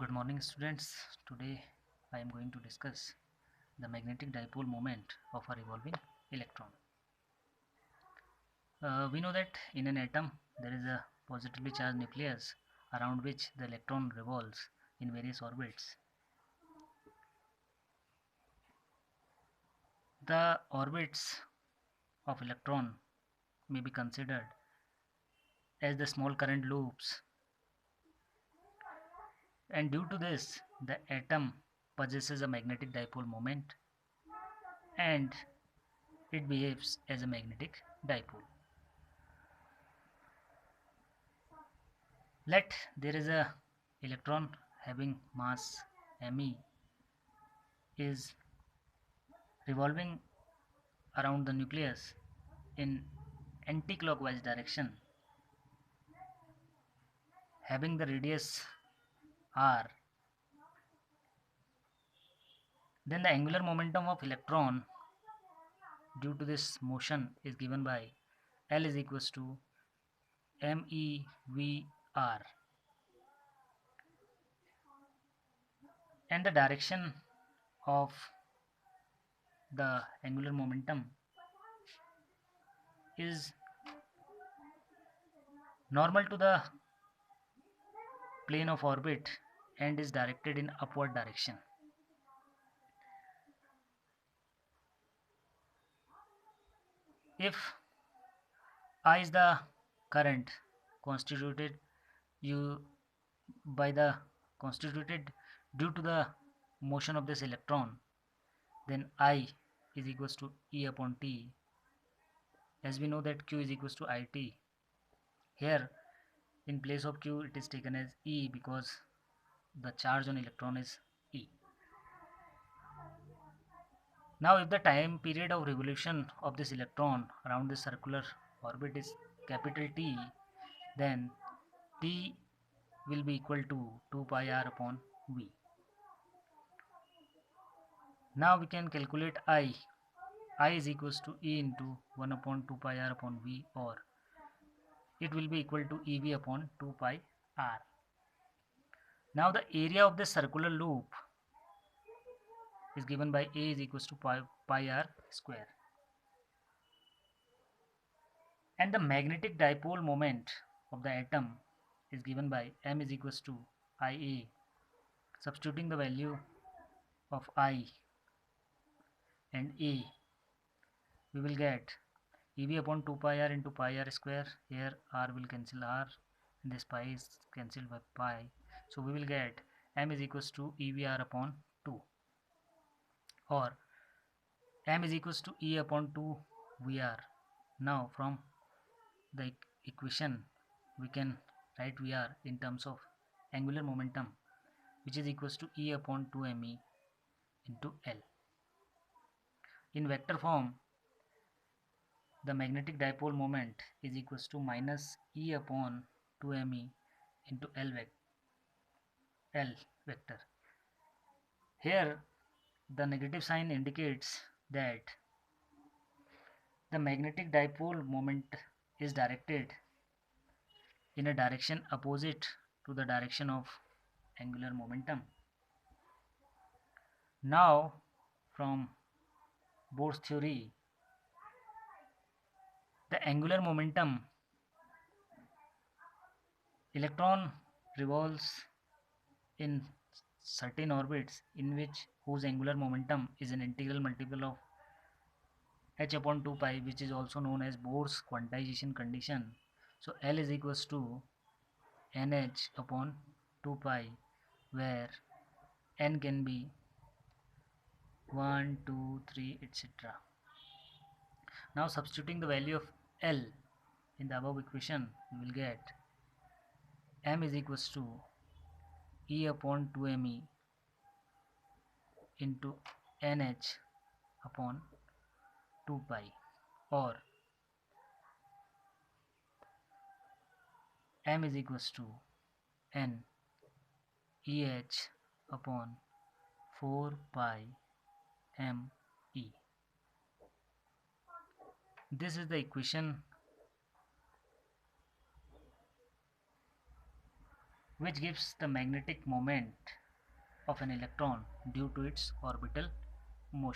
Good morning, students. Today I am going to discuss the magnetic dipole moment of a revolving electron. We know that in an atom there is a positively charged nucleus around which the electron revolves in various orbits. The orbits of electron may be considered as the small current loops, and due to this the atom possesses a magnetic dipole moment and it behaves as a magnetic dipole. Let there is a electron having mass me is revolving around the nucleus in anti-clockwise direction, having the radius r. Then the angular momentum of electron due to this motion is given by L is equals to MEVR, and the direction of the angular momentum is normal to the plane of orbit and is directed in upward direction. If I is the current constituted you by the constituted due to the motion of this electron, then I is equals to E upon T, as we know that Q is equals to IT. Here in place of Q it is taken as E because the charge on electron is E. Now if the time period of revolution of this electron around this circular orbit is capital T, then T will be equal to 2 pi r upon V. Now we can calculate I. I is equals to E into 1 upon 2 pi r upon V, or it will be equal to EV upon 2 pi r. Now the area of the circular loop is given by A is equals to pi r square. And the magnetic dipole moment of the atom is given by M is equals to IA. Substituting the value of I and A, we will get EV upon 2 pi r into pi r square. Here r will cancel r and this pi is cancelled by pi. So we will get M is equals to EVR upon 2, or M is equals to E upon 2 VR. Now from the equation we can write VR in terms of angular momentum, which is equals to E upon 2 ME into L. In vector form, the magnetic dipole moment is equals to minus E upon 2 ME into L vector. Here the negative sign indicates that the magnetic dipole moment is directed in a direction opposite to the direction of angular momentum. Now from Bohr's theory, the angular momentum, electron revolves in certain orbits in which whose angular momentum is an integral multiple of h upon 2 pi, which is also known as Bohr's quantization condition. So L is equals to nh upon 2 pi, where n can be 1, 2, 3, etc. Now substituting the value of L in the above equation, we will get M is equals to E upon 2 Me into nh upon 2 pi, or M is equals to N EH upon 4 pi ME. This is the equation which gives the magnetic moment of an electron due to its orbital motion.